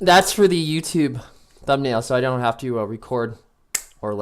That's for the YouTube thumbnail, so I don't have to record or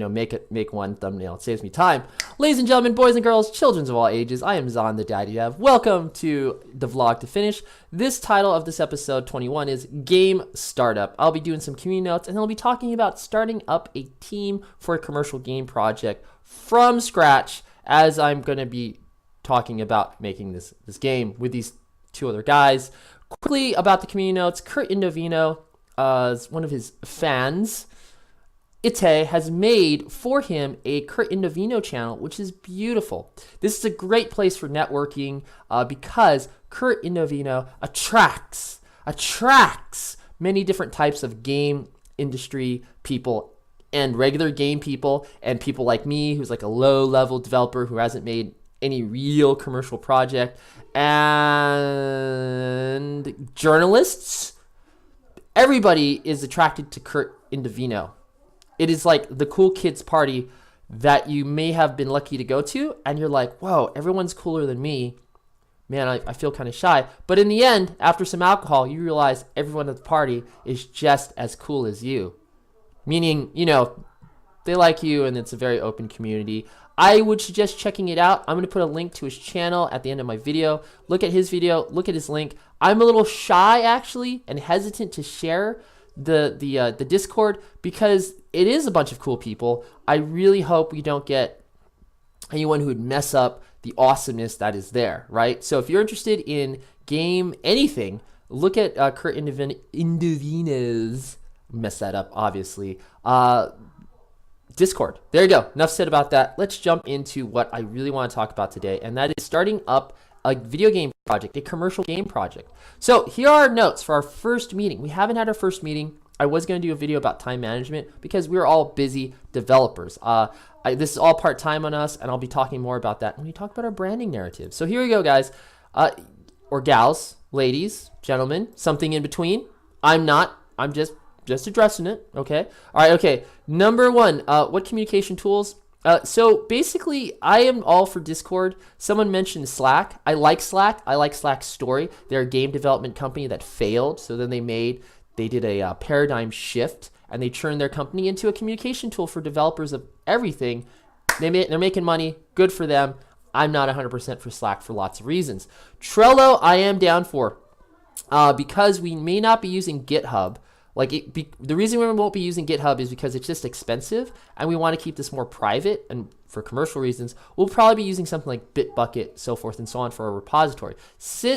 make one thumbnail. It saves me time. Ladies and gentlemen, boys and girls, children of all ages, I am Zon the Daddy Dev. Welcome to the vlog to finish. This title of this episode 21 is Game Startup. I'll be doing some community notes and I'll be talking about starting up a team for a commercial game project from scratch, as I'm going to be talking about making this game with these two other guys. Quickly about the community notes, Kurt Indovino, one of his fans, Ite, has made for him a Kurt Indovino channel, which is beautiful. This is a great place for networking because Kurt Indovino attracts many different types of game industry people and regular game people and people like me, who's like a low-level developer who hasn't made any real commercial project, and journalists. Everybody is attracted to Kurt Indovino. It is like the cool kids party that you may have been lucky to go to, and you're like, whoa, everyone's cooler than me. Man, I feel kind of shy. But in the end, after some alcohol, you realize everyone at the party is just as cool as you. Meaning, they like you and it's a very open community. I would suggest checking it out. I'm going to put a link to his channel at the end of my video. Look at his video, look at his link. I'm a little shy actually and hesitant to share the Discord because it is a bunch of cool people. I really hope we don't get anyone who would mess up the awesomeness that is there, right? So if you're interested in game anything, look at Kurt Indovino's, mess that up obviously, Discord. There you go. Enough said about that. Let's jump into what I really want to talk about today, and that is starting up a video game project, a commercial game project. So here are our notes for our first meeting. We haven't had our first meeting. I was going to do a video about time management because we're all busy developers. This is all part-time on us, and I'll be talking more about that when we talk about our branding narrative. So here we go, guys. Or gals, ladies, gentlemen, something in between. I'm not. I'm just addressing it, okay? All right, okay. Number one, what communication tools? So basically, I am all for Discord. Someone mentioned Slack. I like Slack. I like Slack's story. They're a game development company that failed, so then they did a paradigm shift, and they turned their company into a communication tool for developers of everything. They're making money. Good for them. I'm not 100% for Slack for lots of reasons. Trello, I am down for, because we may not be using GitHub. The reason we won't be using GitHub is because it's just expensive and we want to keep this more private, and for commercial reasons, we'll probably be using something like Bitbucket, so forth and so on for a repository.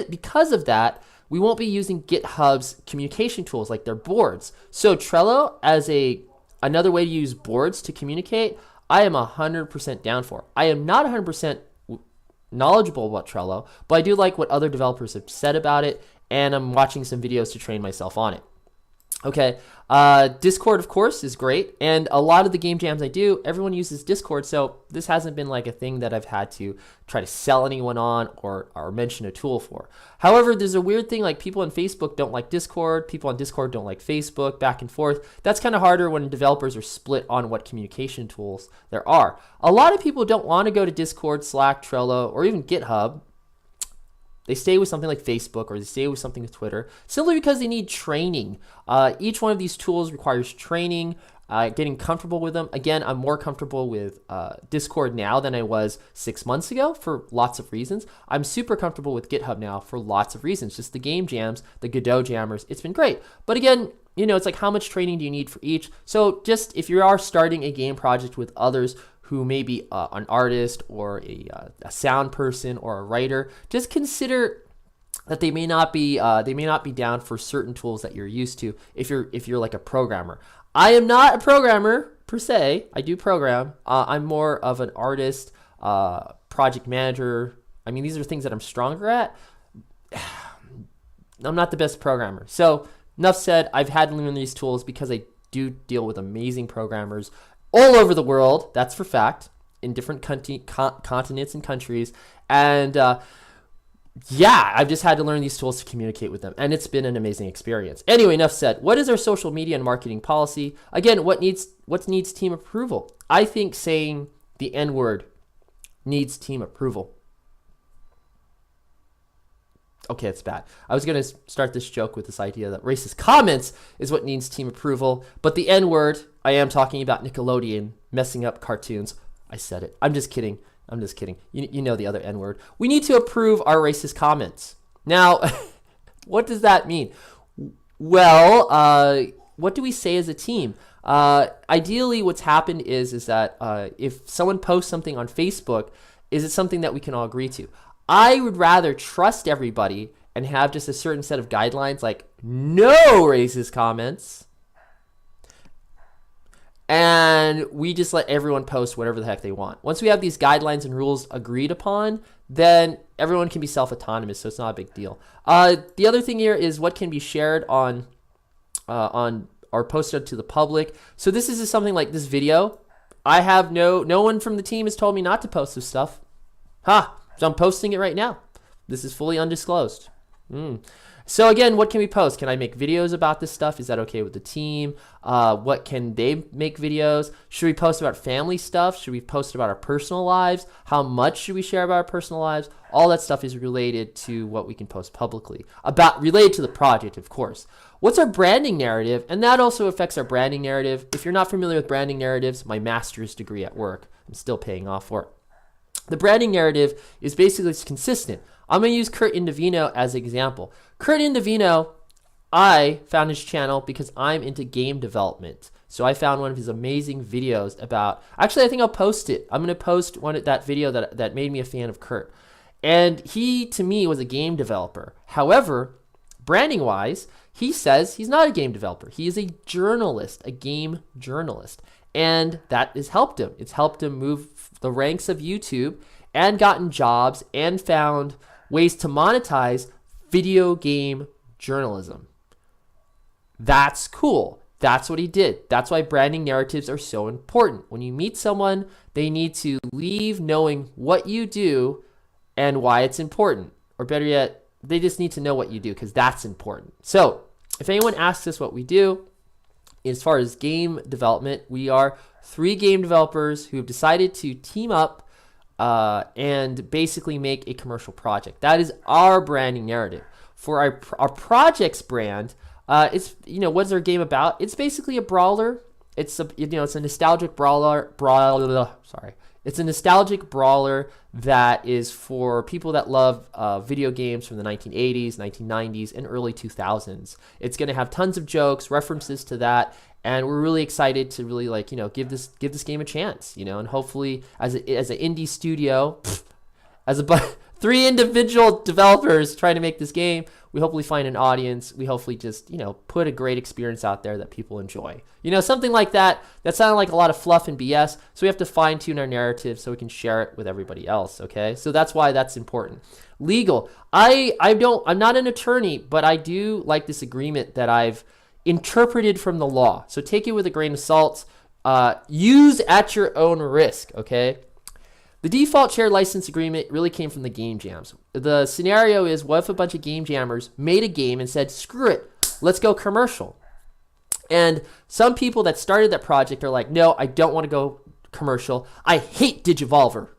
Because of that, we won't be using GitHub's communication tools like their boards. So Trello as another way to use boards to communicate, I am 100% down for. I am not 100% knowledgeable about Trello, but I do like what other developers have said about it, and I'm watching some videos to train myself on it. Okay, Discord, of course, is great, and a lot of the game jams I do, everyone uses Discord, so this hasn't been like a thing that I've had to try to sell anyone on or mention a tool for. However, there's a weird thing, like people on Facebook don't like Discord, people on Discord don't like Facebook, back and forth. That's kind of harder when developers are split on what communication tools there are. A lot of people don't want to go to Discord, Slack, Trello, or even GitHub. They stay with something like Facebook, or they stay with something like Twitter, simply because they need training. Each one of these tools requires training, getting comfortable with them. Again, I'm more comfortable with Discord now than I was 6 months ago for lots of reasons. I'm super comfortable with GitHub now for lots of reasons. Just the game jams, the Godot jammers, it's been great. But again, it's like how much training do you need for each? So just if you are starting a game project with others who may be an artist or a sound person or a writer, just consider that they may not be down for certain tools that you're used to if you're like a programmer. I am not a programmer per se. I do program. I'm more of an artist, project manager. I mean, these are things that I'm stronger at. I'm not the best programmer. So enough said. I've had to learn these tools because I do deal with amazing programmers all over the world, that's for fact, in different continents and countries. And yeah, I've just had to learn these tools to communicate with them, and it's been an amazing experience. Anyway, enough said. What is our social media and marketing policy? Again, what needs team approval? I think saying the N-word needs team approval. Okay, it's bad. I was going to start this joke with this idea that racist comments is what needs team approval, but the N-word, I am talking about Nickelodeon messing up cartoons. I said it. I'm just kidding. I'm just kidding. You know the other N-word. We need to approve our racist comments. Now, what does that mean? Well, what do we say as a team? Ideally, what's happened is that if someone posts something on Facebook, is it something that we can all agree to? I would rather trust everybody and have just a certain set of guidelines, like no racist comments, and we just let everyone post whatever the heck they want. Once we have these guidelines and rules agreed upon, then everyone can be self-autonomous, so it's not a big deal. The other thing here is what can be shared on or posted to the public. So this is just something like this video. I have no one from the team has told me not to post this stuff. So I'm posting it right now. This is fully undisclosed. So again, what can we post? Can I make videos about this stuff? Is that okay with the team? What can they make videos? Should we post about family stuff? Should we post about our personal lives? How much should we share about our personal lives? All that stuff is related to what we can post publicly. Related to the project, of course. What's our branding narrative? And that also affects our branding narrative. If you're not familiar with branding narratives, my master's degree at work, I'm still paying off for it. The branding narrative is basically consistent. I'm going to use Kurt Indovino as an example. Kurt Indovino, I found his channel because I'm into game development. So I found one of his amazing videos about, actually I think I'll post it. I'm going to post that video that made me a fan of Kurt. And he, to me, was a game developer. However, branding wise, he says he's not a game developer. He is a journalist, a game journalist. And that has helped him. It's helped him move the ranks of YouTube and gotten jobs and found ways to monetize video game journalism. That's cool. That's what he did. That's why branding narratives are so important. When you meet someone, they need to leave knowing what you do and why it's important. Or better yet, they just need to know what you do because that's important. So if anyone asks us what we do, as far as game development, we are 3 game developers who have decided to team up and basically make a commercial project. That is our branding narrative. For our project's brand, it's, what's our game about? It's basically a brawler. It's a nostalgic brawler. It's a nostalgic brawler that is for people that love video games from the 1980s, 1990s, and early 2000s. It's going to have tons of jokes, references to that, and we're really excited to really give this game a chance, and hopefully as an indie studio, as 3 individual developers trying to make this game, we hopefully find an audience. We hopefully just, put a great experience out there that people enjoy. Something like that. That sounded like a lot of fluff and BS. So we have to fine tune our narrative so we can share it with everybody else. Okay. So that's why that's important. Legal. I'm not an attorney, but I do like this agreement that I've interpreted from the law. So take it with a grain of salt. Use at your own risk. Okay. The default shared license agreement really came from the game jams. The scenario is, what if a bunch of game jammers made a game and said, screw it, let's go commercial. And some people that started that project are like, no, I don't want to go commercial. I hate Digivolver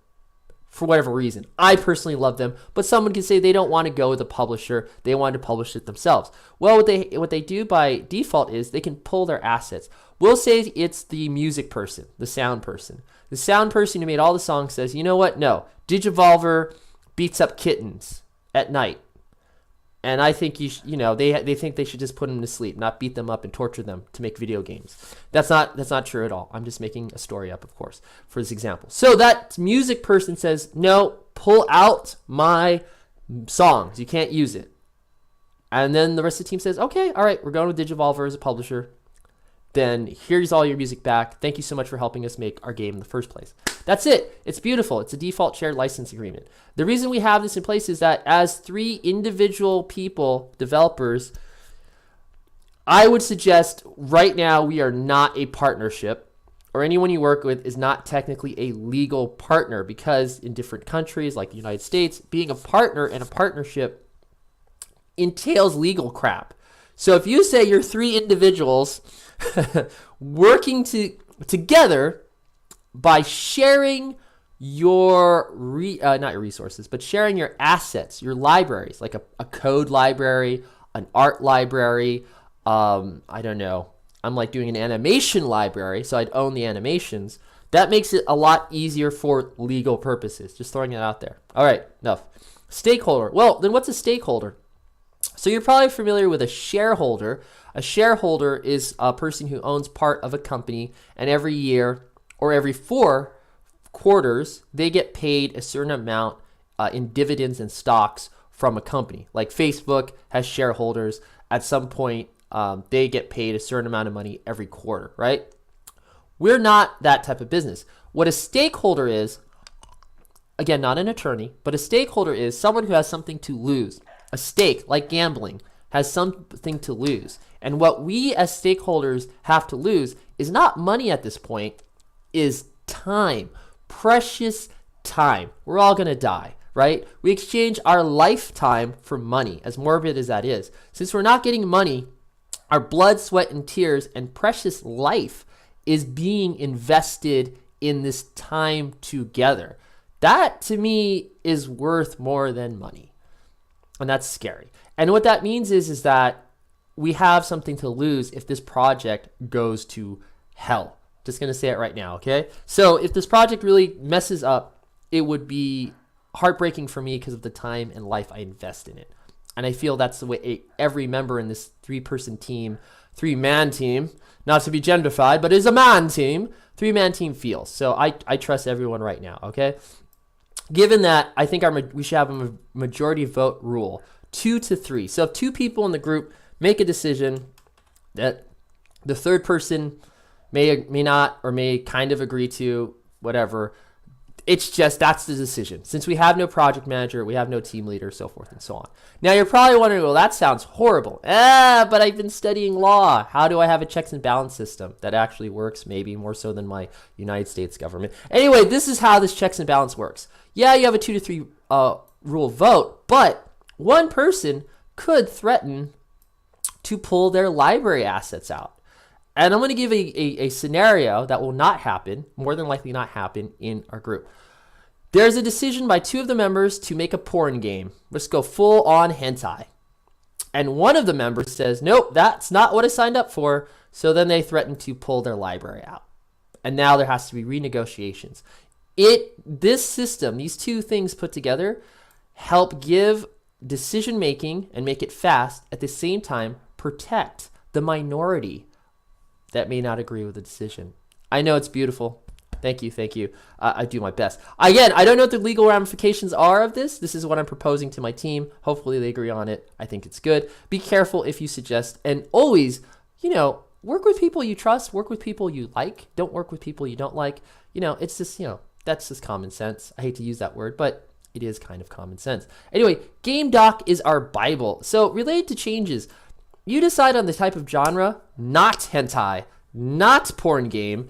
for whatever reason. I personally love them, but someone can say they don't want to go with a publisher. They want to publish it themselves. Well, what they do by default is they can pull their assets. We'll say it's the music person, the sound person. The sound person who made all the songs says, you know what? No, Digivolver beats up kittens at night. And I think they think they should just put them to sleep, not beat them up and torture them to make video games. That's not true at all. I'm just making a story up, of course, for this example. So that music person says, no, pull out my songs. You can't use it. And then the rest of the team says, okay, all right, we're going with Digivolver as a publisher. Then here's all your music back. Thank you so much for helping us make our game in the first place. That's it. It's beautiful. It's a default shared license agreement. The reason we have this in place is that as 3 individual people, developers, I would suggest right now we are not a partnership, or anyone you work with is not technically a legal partner, because in different countries like the United States, being a partner in a partnership entails legal crap. So if you say you're 3 individuals working together by sharing your not your resources, but sharing your assets, your libraries, like a code library, an art library. I don't know. I'm like doing an animation library, so I'd own the animations. That makes it a lot easier for legal purposes. Just throwing it out there. All right, enough. Stakeholder. Well, then what's a stakeholder? So you're probably familiar with a shareholder. A shareholder is a person who owns part of a company, and every year or every 4 quarters, they get paid a certain amount in dividends and stocks from a company. Like Facebook has shareholders. At some point, they get paid a certain amount of money every quarter, right? We're not that type of business. What a stakeholder is, again, not an attorney, but a stakeholder is someone who has something to lose. A stake, like gambling, has something to lose. And what we as stakeholders have to lose is not money at this point, is time, precious time. We're all gonna die, right? We exchange our lifetime for money, as morbid as that is. Since we're not getting money, our blood, sweat, and tears and precious life is being invested in this time together. That to me is worth more than money. And that's scary. And what that means is that we have something to lose if this project goes to hell. Just gonna say it right now, okay? So if this project really messes up, it would be heartbreaking for me because of the time and life I invest in it. And I feel that's the way every member in this 3-person team, 3-man team, not to be genderfied, but is a man team, 3-man team feels. So I trust everyone right now, okay? Given that, I think we should have a majority vote rule, 2 to 3. So if 2 people in the group make a decision that the third person may not or may kind of agree to, whatever, it's just that's the decision. Since we have no project manager, we have no team leader, so forth and so on. Now you're probably wondering, well, that sounds horrible. But I've been studying law. How do I have a checks and balance system that actually works, maybe more so than my United States government? Anyway, this is how this checks and balance works. Yeah, you have a 2 to 3 rule vote, but one person could threaten to pull their library assets out. And I'm going to give a scenario that will not happen, more than likely not happen in our group. There's a decision by 2 of the members to make a porn game. Let's go full on hentai. And one of the members says, nope, that's not what I signed up for. So then they threaten to pull their library out. And now there has to be renegotiations. This system, these 2 things put together, help give decision making and make it fast, at the same time protect the minority that may not agree with the decision. I know it's beautiful. Thank you. I do my best. Again, I don't know what the legal ramifications are of this. This is what I'm proposing to my team. Hopefully they agree on it. I think it's good. Be careful if you suggest, and always, work with people you trust, work with people you like. Don't work with people you don't like. It's just, that's just common sense. I hate to use that word, but it is kind of common sense. Anyway, Game Doc is our Bible. So related to changes, you decide on the type of genre, not hentai, not porn game.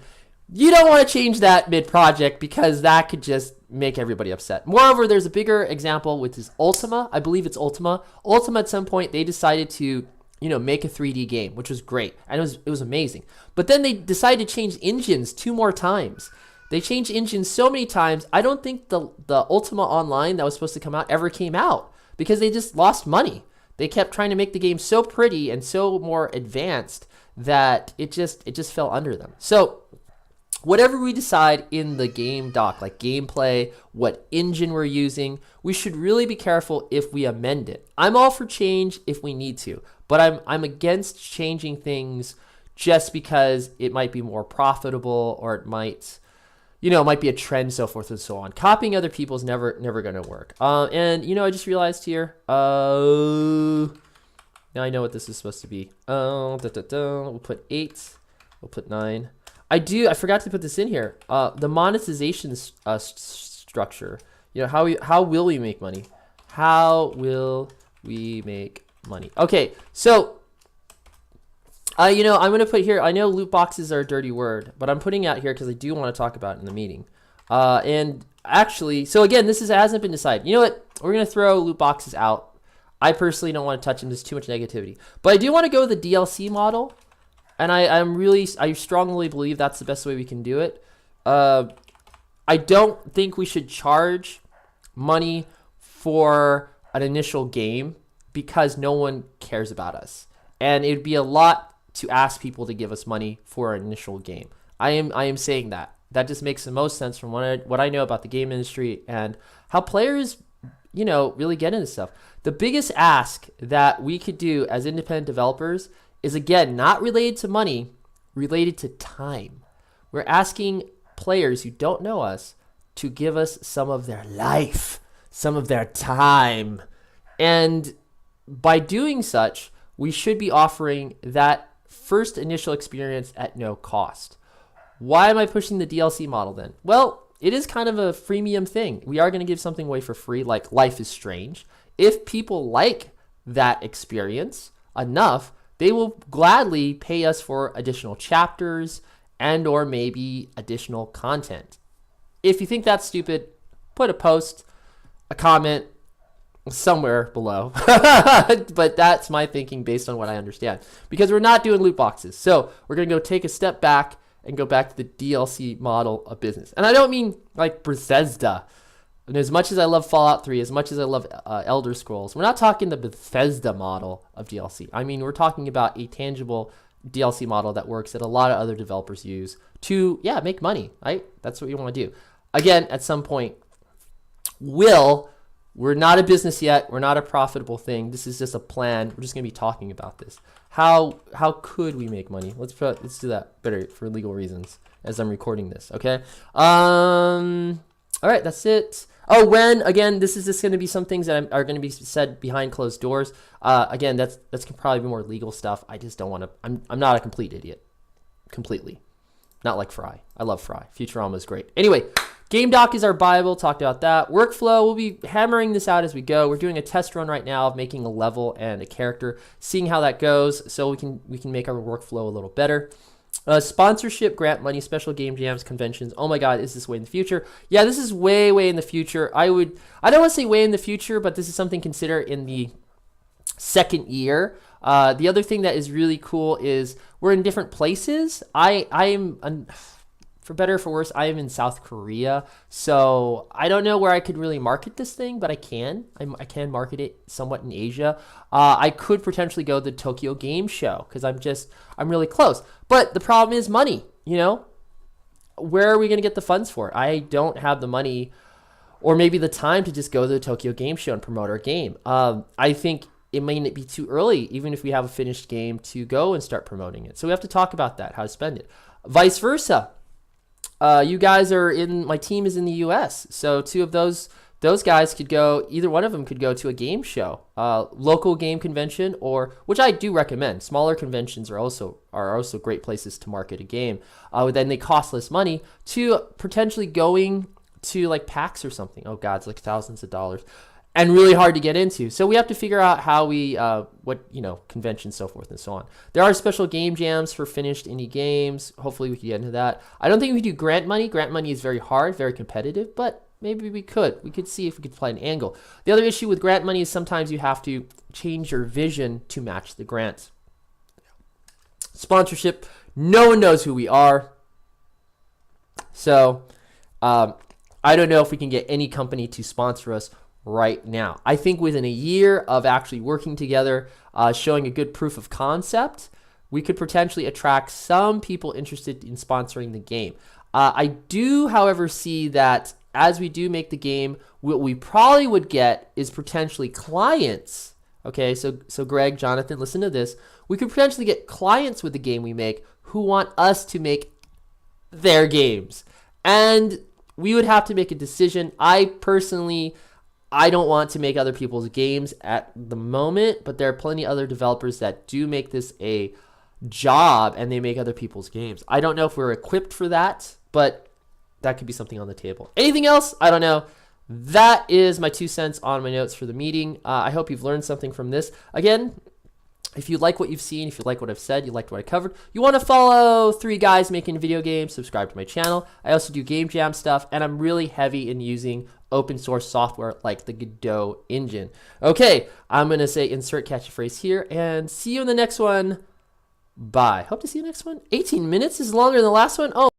You don't want to change that mid-project because that could just make everybody upset. Moreover, there's a bigger example, which is Ultima. I believe it's Ultima. Ultima, at some point, they decided to, make a 3D game, which was great. And it was amazing. But then they decided to change engines 2 more times. They changed engines so many times, I don't think the Ultima Online that was supposed to come out ever came out because they just lost money. They kept trying to make the game so pretty and so more advanced that it just fell under them. So whatever we decide in the game doc, like gameplay, what engine we're using, we should really be careful if we amend it. I'm all for change if we need to, but I'm against changing things just because it might be more profitable or it might be a trend, so forth and so on. Copying other people is never going to work. And, I just realized here, now I know what this is supposed to be. We'll put 8, we'll put 9. I forgot to put this in here. The monetization structure, how will we make money? How will we make money? Okay, so I'm going to put here, I know loot boxes are a dirty word, but I'm putting out here because I do want to talk about it in the meeting. And actually, so again, this hasn't been decided. You know what? We're going to throw loot boxes out. I personally don't want to touch them. There's too much negativity. But I do want to go with the DLC model. And I strongly believe that's the best way we can do it. I I don't think we should charge money for an initial game because no one cares about us. And it'd be a lot to ask people to give us money for an initial game. I am saying that. That just makes the most sense from what I know about the game industry and how players, really get into stuff. The biggest ask that we could do as independent developers is, again, not related to money, related to time. We're asking players who don't know us to give us some of their life, some of their time. And by doing such, we should be offering that first initial experience at no cost. Why am I pushing the DLC model then? Well, it is kind of a freemium thing. We are going to give something away for free, like Life is Strange. If people like that experience enough, they will gladly pay us for additional chapters and or maybe additional content. If you think that's stupid, put a post, a comment somewhere below. But that's my thinking based on what I understand. Because we're not doing loot boxes. So we're going to go take a step back and go back to the DLC model of business. And I don't mean like Bethesda. And as much as I love Fallout 3, as much as I love Elder Scrolls, we're not talking the Bethesda model of DLC. I mean, we're talking about a tangible DLC model that works that a lot of other developers use to, make money, right? That's what we want to do. Again, at some point, we're not a business yet. We're not a profitable thing. This is just a plan. We're just going to be talking about this. How could we make money? Let's do that better for legal reasons as I'm recording this, okay? All right, that's it. Oh, again, this is just going to be some things that are going to be said behind closed doors. Again, that's probably be more legal stuff. I just don't want to, I'm not a complete idiot. Completely. Not like Fry. I love Fry. Futurama is great. Anyway, Game Doc is our Bible. Talked about that. Workflow, we'll be hammering this out as we go. We're doing a test run right now of making a level and a character, seeing how that goes so we can make our workflow a little better. Sponsorship, grant money, special game jams, conventions. Oh my God, is this way in the future? Yeah, this is way, way in the future. I don't want to say way in the future, but this is something to consider in the second year. The other thing that is really cool is we're in different places. I am, for better or for worse, I am in South Korea. So I don't know where I could really market this thing, but I can. I can market it somewhat in Asia. I could potentially go to the Tokyo Game Show because I'm really close. But the problem is money, Where are we going to get the funds for it? I don't have the money or maybe the time to just go to the Tokyo Game Show and promote our game. I think it may not be too early, even if we have a finished game, to go and start promoting it. So we have to talk about that, how to spend it. Vice versa. You guys my team is in the US. So two of those guys could go, either one of them could go to a game show, local game convention, which I do recommend. Smaller conventions are also great places to market a game. Then they cost less money to potentially going to like PAX or something. Oh God, it's like thousands of dollars. And really hard to get into. So we have to figure out how conventions, so forth and so on. There are special game jams for finished indie games. Hopefully we can get into that. I don't think we do grant money. Grant money is very hard, very competitive, but maybe we could. We could see if we could play an angle. The other issue with grant money is sometimes you have to change your vision to match the grants. Sponsorship, no one knows who we are. So I don't know if we can get any company to sponsor us right now. I think within a year of actually working together, showing a good proof of concept, we could potentially attract some people interested in sponsoring the game. I do, however, see that as we do make the game, what we probably would get is potentially clients. Okay, so Greg, Jonathan, listen to this. We could potentially get clients with the game we make who want us to make their games. And we would have to make a decision. I don't want to make other people's games at the moment, but there are plenty of other developers that do make this a job and they make other people's games. I don't know if we're equipped for that, but that could be something on the table. Anything else? I don't know. That is my 2 cents on my notes for the meeting. I hope you've learned something from this. Again, if you like what you've seen, if you like what I've said, you liked what I covered, you want to follow 3 guys making video games, subscribe to my channel. I also do game jam stuff, and I'm really heavy in using open source software like the Godot engine. Okay, I'm going to say insert catchphrase here, and see you in the next one. Bye. Hope to see you next one. 18 minutes is longer than the last one. Oh.